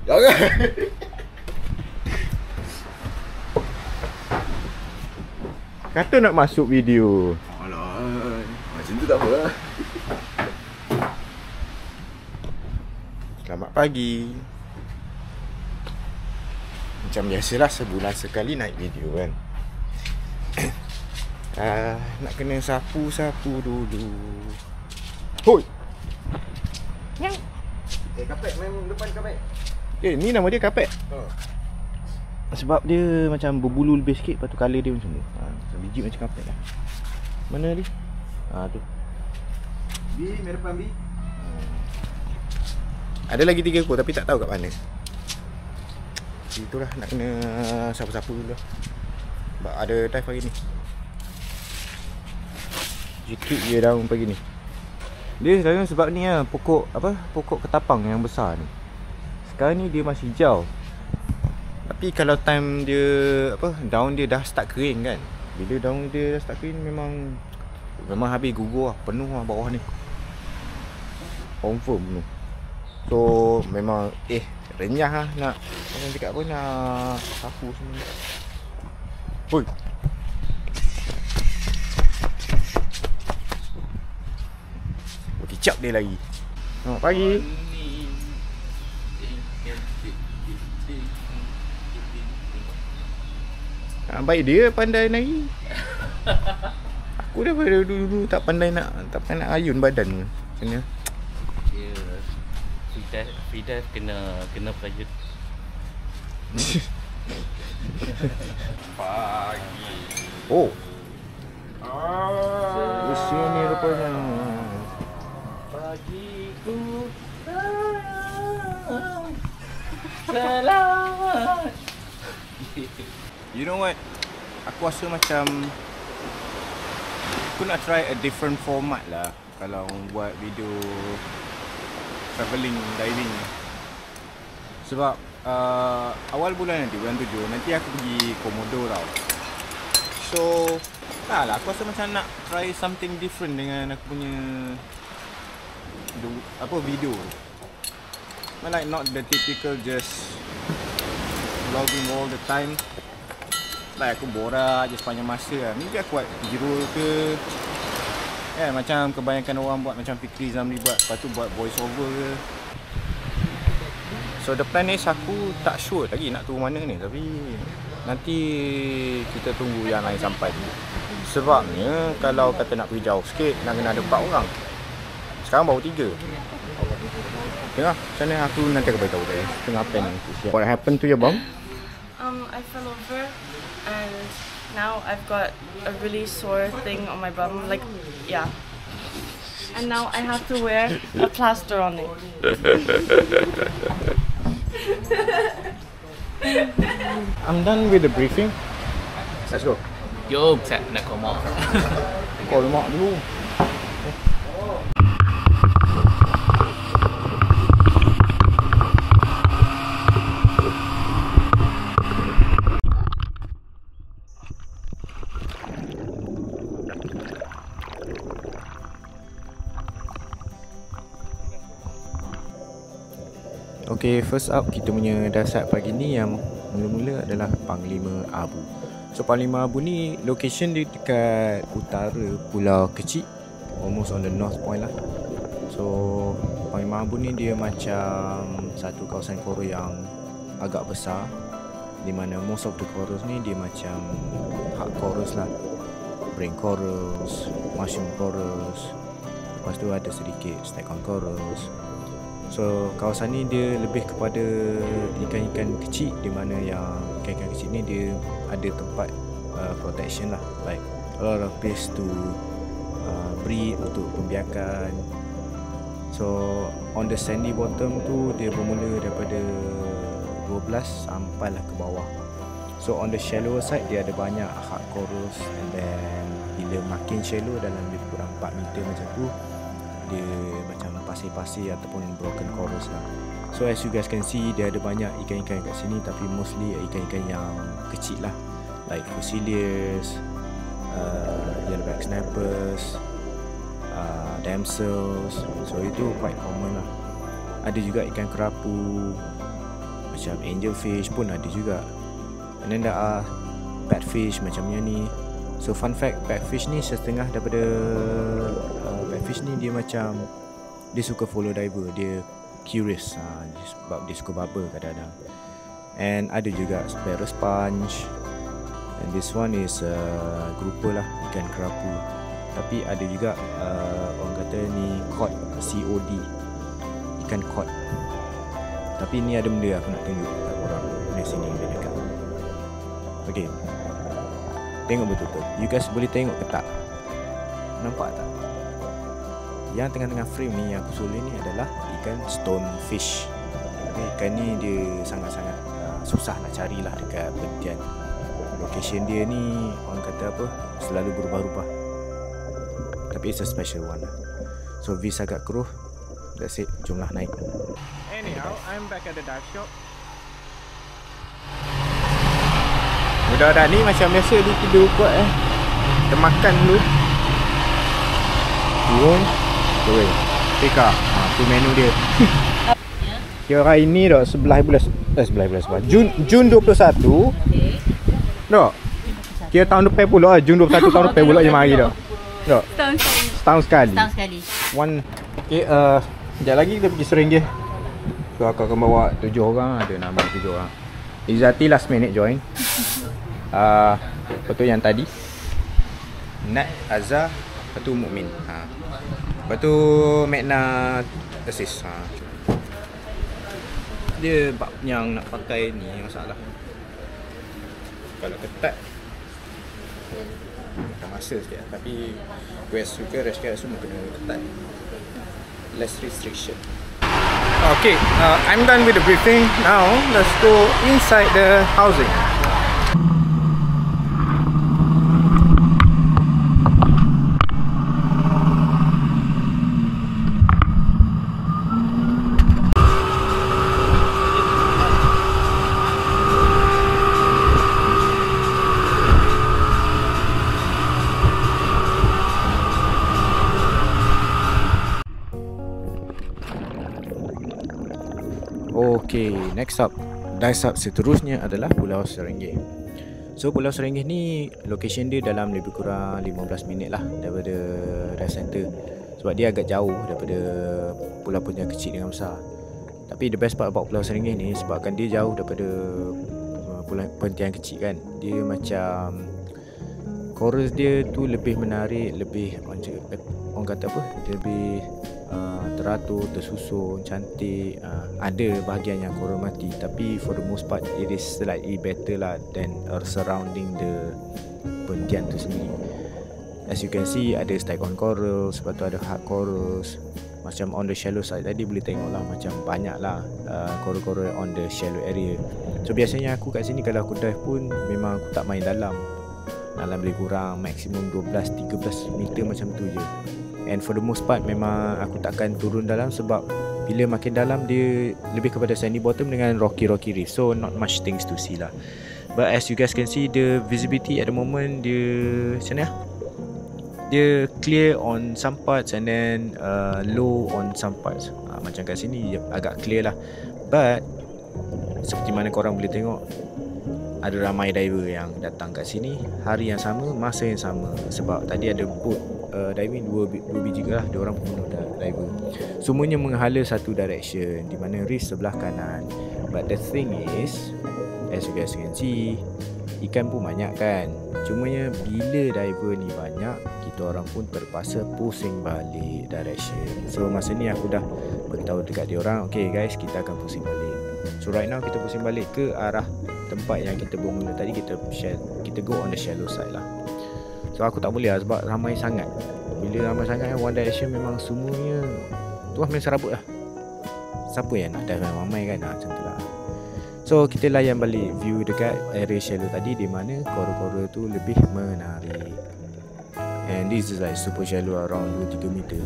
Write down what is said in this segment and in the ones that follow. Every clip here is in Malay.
Jangan. Kata nak masuk video. Alah, macam tu tak apa lah. Selamat pagi. Macam biasalah sebulan sekali naik video kan. Nak kena sapu-sapu dulu. Hoi. Yang. Kapek main depan kapek. Ni nama dia kapek. Sebab dia macam berbulu lebih sikit, lepas tu colour dia macam ni. Macam biji macam kapek lah. Mana dia? Tu. B, main depan B. Ada lagi 3 ekor tapi tak tahu kat mana. Itulah nak kena sapu-sapu dulu. Sebab ada dive hari ni. Jikit je daun pagi ni. Dia sekarang sebab ni lah, pokok ketapang yang besar ni. Sekarang ni dia masih hijau. Tapi kalau time dia daun dia dah start kering kan. Bila daun dia dah start kering memang habis gugur lah, penuh lah bawah ni. Confirm penuh. So memang renyah lah nak macam cakap apa, nak sapu semua. Hoi. Kicap dia lagi. Selamat pagi. Baik dia pandai nari. Aku daripada dulu tak pandai nak ayun badan. Macam ni. Ya. Free dive kena prajut. Pagi. Oh. Di sini rupanya. Pagiku selamat. You know what? Aku rasa macam aku nak try a different format lah kalau buat video travelling diving. Sebab awal bulan nanti, bulan 7 nanti aku pergi Komodo tau. So tak lah, aku rasa macam nak try something different dengan aku punya video. Like not the typical just vlogging all the time. Like aku borak je sepanjang masa lah. Mungkin aku buat hero ke macam kebanyakan orang buat, macam Fikri Zamri buat, lepas tu buat voice over ke. So the plan is aku tak sure lagi nak turun mana ni, tapi nanti kita tunggu yang lain sampai dulu. Sebabnya kalau kata nak pergi jauh sikit nak kena ada 4 orang. Sekarang baru 3. Tengok macam mana aku nanti akan beritahu dia. Tengah plan nanti. What happened to your bum? I fell over and now I've got a really sore thing on my bum, like, yeah. And now I have to wear a plaster on it. I'm done with the briefing. Let's go. Jom saya nak call mak. Call mak dulu. Okay, first up kita punya dasar pagi ni yang mula-mula adalah Panglima Abu. So Panglima Abu ni location dia dekat utara Pulau Kecil, almost on the north point lah. So Panglima Abu ni dia macam satu kawasan coral yang agak besar, di mana most of the corals ni dia macam hard corals lah, brain corals, mushroom corals, lepas tu ada sedikit snack-on corals. So kawasan ni dia lebih kepada ikan-ikan kecil, di mana yang ikan-ikan kecil ni dia ada tempat protection lah, like a lot of place to breed, untuk pembiakan. So on the sandy bottom tu dia bermula daripada 12 sampailah ke bawah. So on the shallower side dia ada banyak hard corals, and then bila makin shallow dalam lebih kurang 4 meter macam tu, dia macam pasir-pasir ataupun broken corals lah. So as you guys can see, dia ada banyak ikan-ikan kat sini, tapi mostly ikan-ikan yang kecil lah, like Fusilliers, Yellowback Snappers, damsels. So itu quite common lah. Ada juga ikan kerapu, Macam angelfish pun ada juga. And then there are batfish macam ni. So fun fact, batfish ni setengah daripada batfish ni dia macam dia suka follow diver, dia curious sebab dia suka bubble kadang-kadang. And ada juga sparrow sponge. And this one is grouper lah, ikan kerapu. Tapi ada juga orang kata ni cod, COD, ikan cod. Tapi ni ada benda aku nak tunjuk kat korang di sini dekat. Okay, tengok betul-betul. You guys boleh tengok ke tak? Nampak tak? Yang tengah-tengah frame ni yang aku suruh ni adalah ikan stonefish. Okay, ikan ni dia sangat-sangat susah nak carilah dekat Perhentian. Location dia ni orang kata apa, selalu berubah-ubah. Tapi it's a special one lah. So vis agak keruh. That's it, jumlah naik. Anyhow, I'm back at the dive shop. Budak-budak ni macam biasa dia tidur kuat Kita makan dulu. Turun, turun. Pick up. Tu menu dia. Kira hari ni dah 11 Jun 21. Dok. Kira tahun depan pula Jun 21 tahun depan pula je mari dah. Dok. Setahun sekali. One. Okay, sekejap lagi kita pergi Serengih. So aku akan bawa 7 orang, ada nama 7 orang. Izzati last minute join. Lepas tu yang tadi Nat, Azhar, lepas tu Mukmin. Lepas tu Magna assist. Dia bab yang nak pakai ni masalah. Kalau ketat makan masa sikit. Tapi West juga Rashka semua kena ketat. Less restriction. Okay, I'm done with the briefing. Now let's go inside the housing. Okay, next up, dive up seterusnya adalah Pulau Serengih. So Pulau Serengih ni location dia dalam lebih kurang 15 minit lah daripada dive center. Sebab dia agak jauh daripada pulau-pulau yang kecil dengan besar. Tapi the best part about Pulau Serengih ni sebabkan dia jauh daripada pulau Perhentian kecil kan. Dia macam chorus dia tu lebih menarik, lebih orang kata apa, lebih teratur, tersusun, cantik. Ada bahagian yang korang mati, tapi for the most part it is slightly better lah than surrounding the Perhentian tu sendiri. As you can see, ada stack-on corals, lepas tu ada hard corals. Macam on the shallow side tadi boleh tengok lah, macam banyak lah coral-coral on the shallow area. So biasanya aku kat sini kalau aku dive pun memang aku tak main dalam lebih kurang maksimum 12-13 meter macam tu je. And for the most part memang aku takkan turun dalam sebab bila makin dalam dia lebih kepada sandy bottom dengan rocky reef. So not much things to see lah. But as you guys can see, the visibility at the moment dia macam mana? Dia clear on some parts and then low on some parts. Macam kat sini agak clear lah. But seperti mana korang boleh tengok, ada ramai diver yang datang kat sini hari yang sama, masa yang sama. Sebab tadi ada boat diving dua biji lah, dia orang penuh diver. Semuanya menghala satu direction, di mana reef sebelah kanan. But the thing is, as you guys can see, ikan pun banyak kan. Cumanya bila diver ni banyak, kita orang pun terpaksa pusing balik direction. So masa ni aku dah beritahu dekat dia orang, okay guys, kita akan pusing balik. So right now kita pusing balik ke arah tempat yang kita bermula tadi. Kita go on the shallow side lah. So aku tak boleh lah sebab ramai sangat. Bila ramai sangat one direction memang semuanya tuah main serabut lah. Siapa yang nak dive ramai kan, macam tu lah. So kita layan balik view dekat area shallow tadi, di mana coral-coral tu lebih menarik. And this is like super shallow, around 2-3 meter.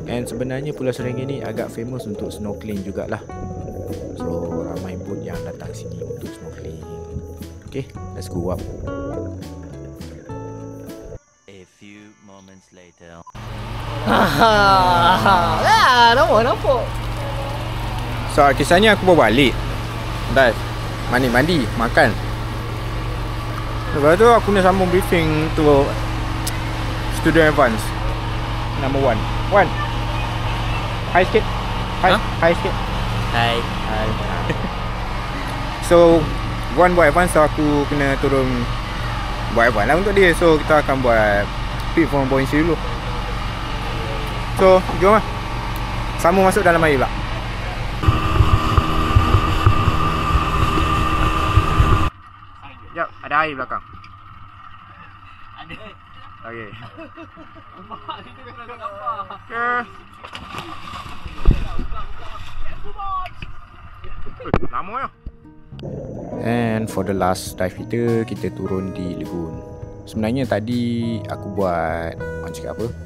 And sebenarnya Pulau Serengih ni agak famous untuk snorkeling jugalah. So ramai boat yang datang sini untuk snorkeling. Okay, let's go up. A few moments later. So kisahnya aku bawa balik. Dah mandi, makan. Lepas tu aku nak sambung briefing tu student advance number 1. Wan, hi sikit. Hi sikit. Hai. So Wan buat advance, so aku kena turun buat advance lah untuk dia. So kita akan buat peak form buoyancy dulu. So jom lah, sambung masuk dalam air pula. Sekejap, ada air belakang. Ada. Okay. Lama ya. And for the last dive kita turun di lagoon. Sebenarnya tadi aku buat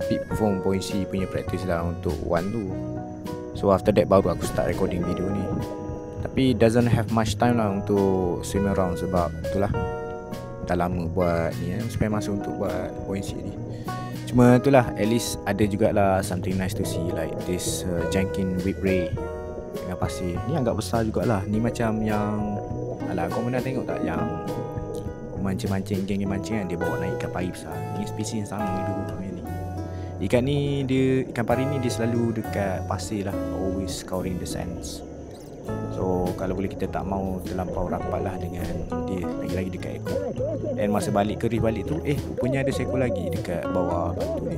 peak perform buoyancy punya practice lah untuk one tu. So after that baru aku start recording video ni. Tapi doesn't have much time lah untuk swim around sebab itulah dah lama buat ni spend masa untuk buat buoyancy ni. Cuma itulah, at least ada jugalah something nice to see, like this Jankin Whip Ray dengan pasir. Ni agak besar jugalah. Ni macam yang kau pernah tengok tak yang mancing-mancing, geng mancing kan, dia bawa naik ikan pari besar. Ni spesies yang sama dulu ni. Ikan ni ikan pari ni dia selalu dekat pasir lah, always scouring the sands. So kalau boleh kita tak mau terlampau rapat lah dengan dia, lagi-lagi dekat ekor. Dan masa balik ke reef balik tu, rupanya ada seekor lagi dekat bawah batu ni.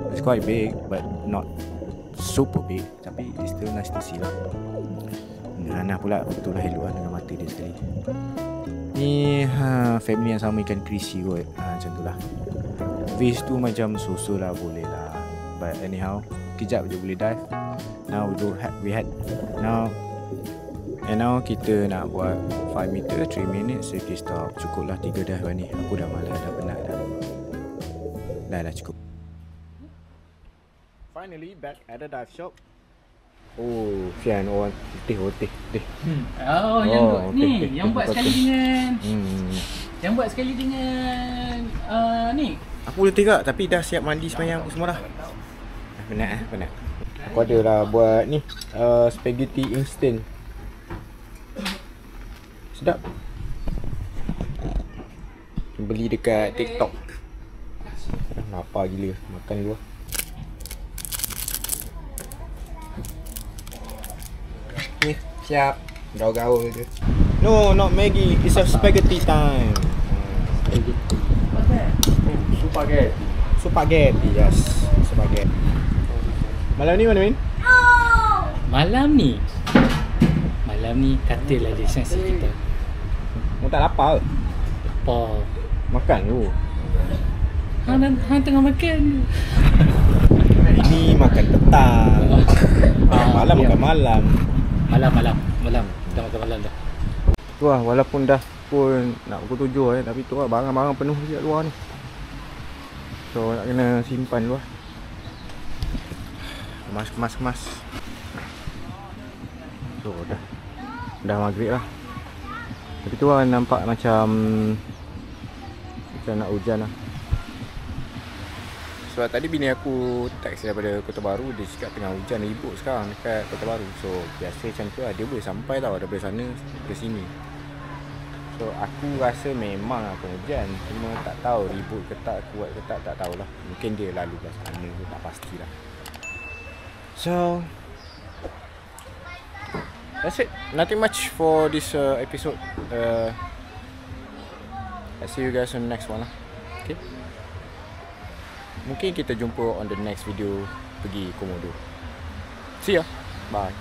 It's quite big but not super big, tapi it's still nice to see lah. Hana pula betul lah elok lah dengan mata dia sekali. Ni family yang sama ikan krisi kot, macam tu lah. Fish tu macam so-so lah, boleh lah. But anyhow, kejap je boleh dive. Now now kita nak buat 5 meter 3 minutes safety stop. Cukup lah 3 dive ni. Aku dah malas, dah penat dah. Dah cukup. Finally back at the dive shop. Oh, Fian orang teh. Yang buat sekali dengan yang buat sekali dengan ni. Aku boleh tegak tapi dah siap mandi semayang semua dah. Penat. Aku ada lah buat ni spaghetti instant. Sedap. Beli dekat TikTok. Lapar gila, makan dulu. Ni siap. Gaul-gaul je. No, not Maggie. It's a spaghetti time. Spaghetti, yes. Spaghetti. Malam ni mana Min? Malam ni katalah destinasi kita. Mu tak lapar ke? Lapar. Makan tu. Hang tengah makan. Ini makan petang. Malam makan malam. Malam. Dah makan malam dah. Tu lah, walaupun dah pun nak pukul 7 tapi tu lah barang-barang penuh dekat luar ni. So nak kena simpan dulu lah. Kemas. So dah maghrib lah. Tapi tu lah nampak macam nak hujan lah. Sebab tadi bini aku teks daripada Kota Baru, dia cakap tengah hujan ribut sekarang dekat Kota Baru. So biasa macam tu lah, dia boleh sampai tau daripada sana ke sini. So aku rasa memang akan hujan, cuma tak tahu ribut ke tak, kuat ke tak tahulah. Mungkin dia lalu kat sana ke, tak pastilah. So that's it, nothing much for this episode. I'll see you guys on the next one lah. Okay, mungkin kita jumpa on the next video pergi Komodo. See ya, bye.